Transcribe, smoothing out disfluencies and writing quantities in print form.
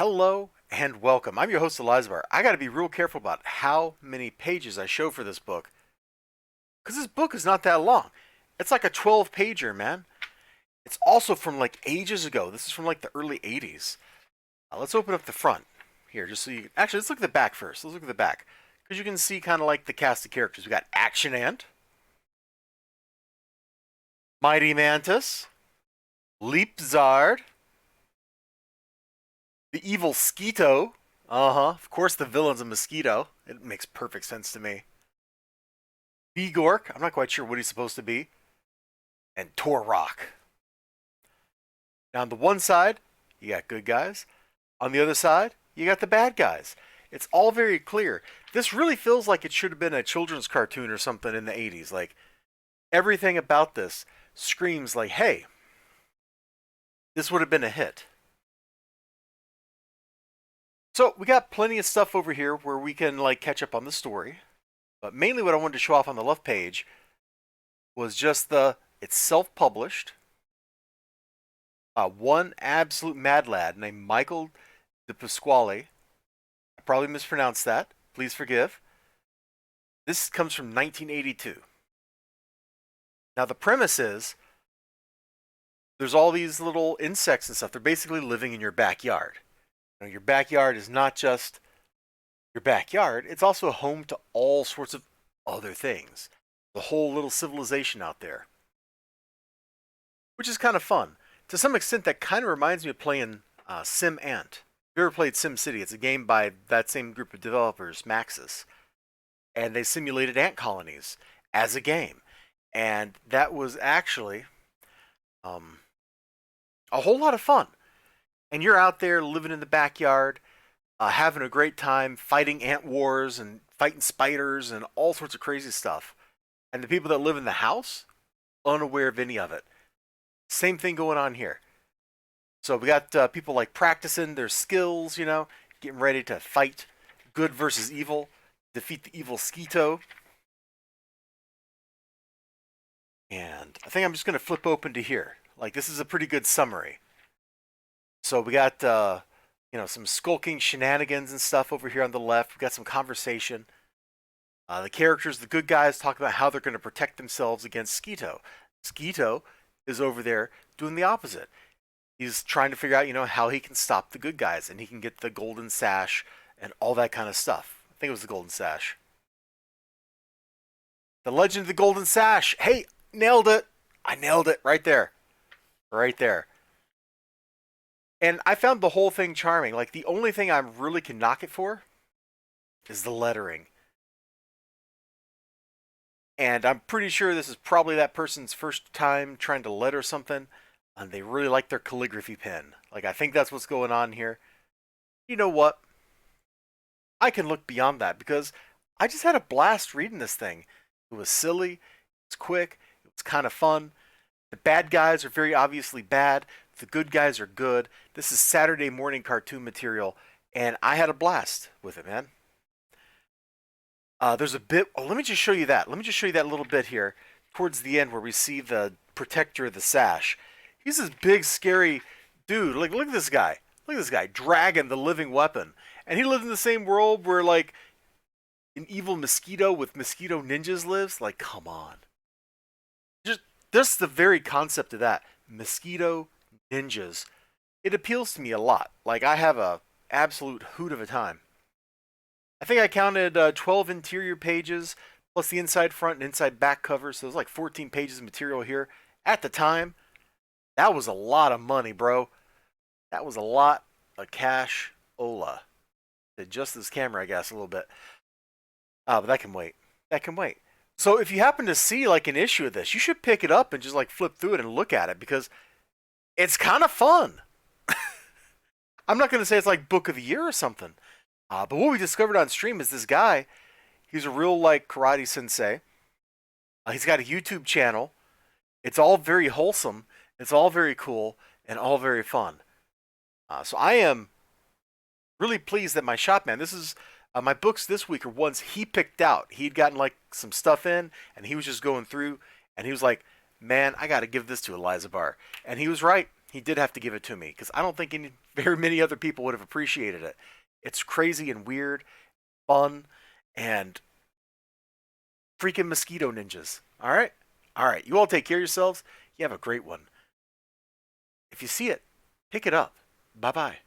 Hello and welcome. I'm your host, Elizibar. I got to be real careful about how many pages I show for this book because this book is not that long. It's like a 12-pager, man. It's also from like ages ago. This is from like the early 80s. Let's open up the front here just so you actually, let's look at the back first. Let's look at the back because you can see kind of like the cast of characters. We got Action Ant, Mighty Mantis, Leapzard, the evil Skeeto. Of course, the villain's a mosquito. It makes perfect sense to me. Vigork. I'm not quite sure what he's supposed to be. And Torrock. Now, on the one side, you got good guys. On the other side, you got the bad guys. It's all very clear. This really feels like it should have been a children's cartoon or something in the 80s. Like, everything about this screams like, hey, this would have been a hit. So we got plenty of stuff over here where we can like catch up on the story. But mainly what I wanted to show off on the left page was just it's self-published. One absolute mad lad named Michael De Pasquale. I probably mispronounced that. Please forgive. This comes from 1982. Now the premise is there's all these little insects and stuff. They're basically living in your backyard. Your backyard is not just your backyard, it's also a home to all sorts of other things. The whole little civilization out there. Which is kind of fun. To some extent, that kind of reminds me of playing Sim Ant. If you ever played Sim City, it's a game by that same group of developers, Maxis. And they simulated ant colonies as a game. And that was actually a whole lot of fun. And you're out there living in the backyard, having a great time, fighting ant wars and fighting spiders and all sorts of crazy stuff. And the people that live in the house, unaware of any of it. Same thing going on here. So we got people like practicing their skills, getting ready to fight good versus evil, defeat the evil Skeeto. And I think I'm just going to flip open to here. Like, this is a pretty good summary. So we got, some skulking shenanigans and stuff over here on the left. We got some conversation. The characters, the good guys, talk about how they're going to protect themselves against Skeeto. Skeeto is over there doing the opposite. He's trying to figure out, how he can stop the good guys, and he can get the golden sash and all that kind of stuff. I think it was the golden sash. The Legend of the Golden Sash. Hey, nailed it. I nailed it right there. Right there. And I found the whole thing charming. Like, the only thing I really can knock it for is the lettering. And I'm pretty sure this is probably that person's first time trying to letter something, and they really like their calligraphy pen. Like, I think that's what's going on here. You know what? I can look beyond that because I just had a blast reading this thing. It was silly, it was quick, it was kind of fun. The bad guys are very obviously bad. The good guys are good. This is Saturday morning cartoon material, and I had a blast with it, man. There's a bit. Oh, let me just show you that. Let me just show you that little bit here towards the end where we see the protector of the sash. He's this big, scary dude. Like, look at this guy. Look at this guy, Dragon, the living weapon. And he lives in the same world where, like, an evil mosquito with mosquito ninjas lives. Like, come on. Just the very concept of that. Mosquito ninjas. It appeals to me a lot. Like, I have a absolute hoot of a time. I think I counted 12 interior pages, plus the inside front and inside back cover, so there's like 14 pages of material here. At the time, that was a lot of money, bro. That was a lot of cash. Ola. Adjust this camera, I guess, a little bit. But that can wait. That can wait. So if you happen to see like an issue of this, you should pick it up and just like flip through it and look at it because it's kind of fun. I'm not going to say it's like book of the year or something. But what we discovered on stream is this guy, he's a real like karate sensei. He's got a YouTube channel. It's all very wholesome. It's all very cool and all very fun. So I am really pleased that my shop, man, this is my books this week are ones he picked out. He'd gotten like some stuff in and he was just going through and he was like, man, I got to give this to Elizibar. And he was right. He did have to give it to me because I don't think very many other people would have appreciated it. It's crazy and weird, fun, and freaking mosquito ninjas. All right? All right. You all take care of yourselves. You have a great one. If you see it, pick it up. Bye bye.